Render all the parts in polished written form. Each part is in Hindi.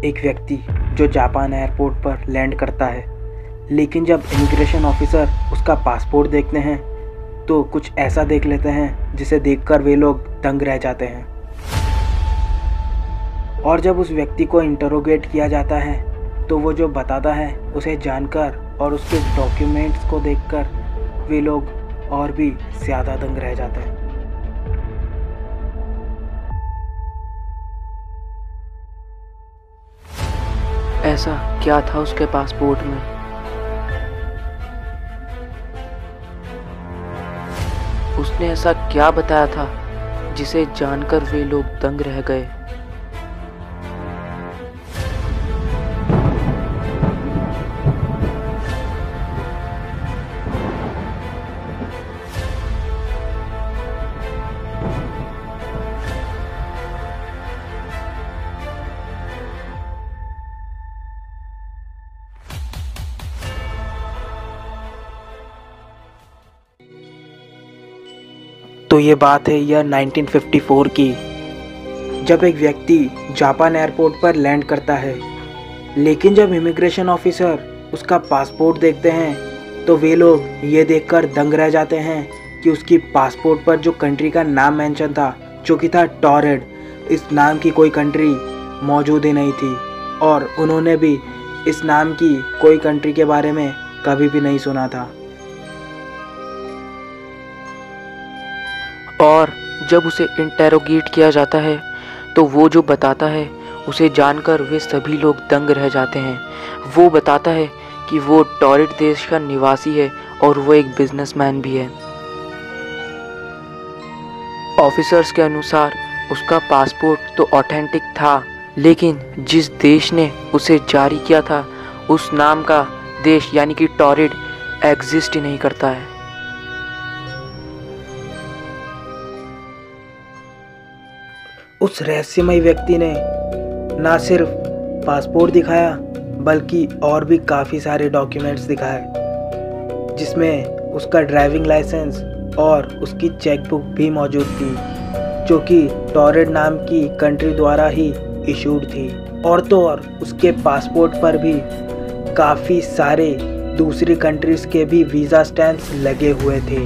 एक व्यक्ति जो जापान एयरपोर्ट पर लैंड करता है, लेकिन जब इमिग्रेशन ऑफिसर उसका पासपोर्ट देखते हैं तो कुछ ऐसा देख लेते हैं जिसे देखकर वे लोग दंग रह जाते हैं। और जब उस व्यक्ति को इंटरोगेट किया जाता है तो वो जो बताता है उसे जानकर और उसके डॉक्यूमेंट्स को देखकर वे लोग और भी ज़्यादा दंग रह जाते हैं। ऐसा क्या था उसके पासपोर्ट में? उसने ऐसा क्या बताया था जिसे जानकर वे लोग दंग रह गए? तो ये बात है यह 1954 की, जब एक व्यक्ति जापान एयरपोर्ट पर लैंड करता है, लेकिन जब इमिग्रेशन ऑफिसर उसका पासपोर्ट देखते हैं तो वे लोग ये देखकर दंग रह जाते हैं कि उसकी पासपोर्ट पर जो कंट्री का नाम मेंशन था, जो कि था टॉरेड, इस नाम की कोई कंट्री मौजूद ही नहीं थी और उन्होंने भी इस नाम की कोई कंट्री के बारे में कभी भी नहीं सुना था। और जब उसे इंटेरोगेट किया जाता है तो वो जो बताता है उसे जानकर वे सभी लोग दंग रह जाते हैं। वो बताता है कि वो टॉरेड देश का निवासी है और वो एक बिजनेसमैन भी है। ऑफिसर्स के अनुसार उसका पासपोर्ट तो ऑथेंटिक था, लेकिन जिस देश ने उसे जारी किया था उस नाम का देश यानी कि टॉरेड एग्जिस्ट ही नहीं करता है। उस रहस्यमय व्यक्ति ने ना सिर्फ पासपोर्ट दिखाया बल्कि और भी काफ़ी सारे डॉक्यूमेंट्स दिखाए, जिसमें उसका ड्राइविंग लाइसेंस और उसकी चेकबुक भी मौजूद थी, जो कि टॉरेड नाम की कंट्री द्वारा ही इशूड थी। और तो और उसके पासपोर्ट पर भी काफ़ी सारे दूसरी कंट्रीज़ के भी वीज़ा स्टैम्प्स लगे हुए थे,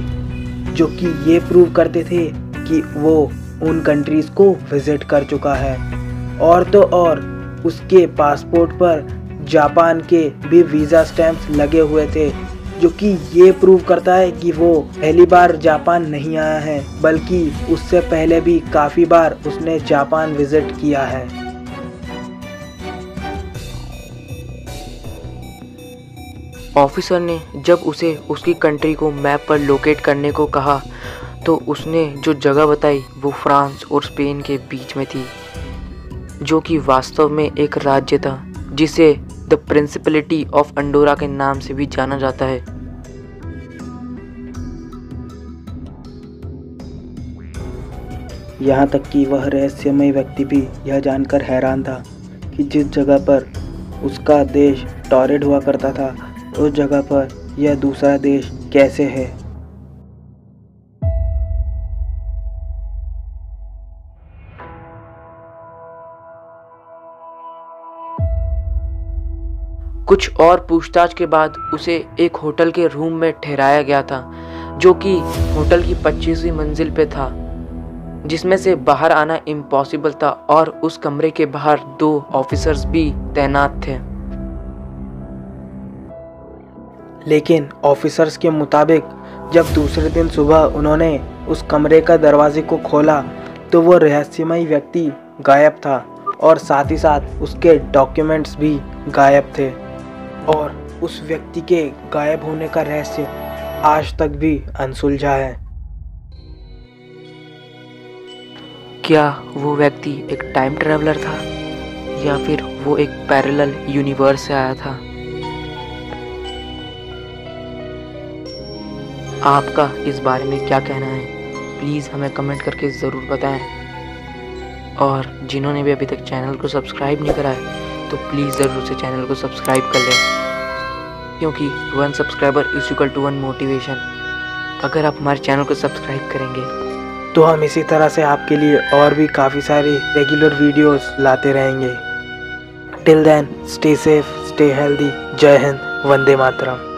जो कि ये प्रूव करते थे कि वो उन कंट्रीज़ को विज़िट कर चुका है। और तो और उसके पासपोर्ट पर जापान के भी वीज़ा स्टैम्प्स लगे हुए थे, जो कि ये प्रूव करता है कि वो पहली बार जापान नहीं आया है, बल्कि उससे पहले भी काफ़ी बार उसने जापान विज़िट किया है। ऑफिसर ने जब उसे उसकी कंट्री को मैप पर लोकेट करने को कहा तो उसने जो जगह बताई वो फ्रांस और स्पेन के बीच में थी, जो कि वास्तव में एक राज्य था जिसे द प्रिंसिपलिटी ऑफ अंडोरा के नाम से भी जाना जाता है। यहाँ तक कि वह रहस्यमय व्यक्ति भी यह जानकर हैरान था कि जिस जगह पर उसका देश टॉरेड हुआ करता था, उस जगह पर यह दूसरा देश कैसे है। कुछ और पूछताछ के बाद उसे एक होटल के रूम में ठहराया गया था, जो कि होटल की 25वीं मंजिल पे था, जिसमें से बाहर आना इम्पॉसिबल था और उस कमरे के बाहर 2 ऑफिसर्स भी तैनात थे। लेकिन ऑफिसर्स के मुताबिक जब दूसरे दिन सुबह उन्होंने उस कमरे का दरवाजे को खोला तो वो रहस्यमय व्यक्ति गायब था और साथ ही साथ उसके डॉक्यूमेंट्स भी गायब थे। और उस व्यक्ति के गायब होने का रहस्य आज तक भी अनसुलझा है। क्या वो व्यक्ति एक टाइम ट्रैवलर था या फिर वो एक पैरेलल यूनिवर्स से आया था? आपका इस बारे में क्या कहना है? प्लीज़ हमें कमेंट करके ज़रूर बताएं। और जिन्होंने भी अभी तक चैनल को सब्सक्राइब नहीं करा है तो प्लीज़ ज़रूर से चैनल को सब्सक्राइब कर लें, क्योंकि 1 subscriber is equal to 1 motivation. अगर आप हमारे चैनल को सब्सक्राइब करेंगे तो हम इसी तरह से आपके लिए और भी काफ़ी सारे रेगुलर वीडियोस लाते रहेंगे। Till then stay safe, stay healthy. जय हिंद, वंदे मातरम।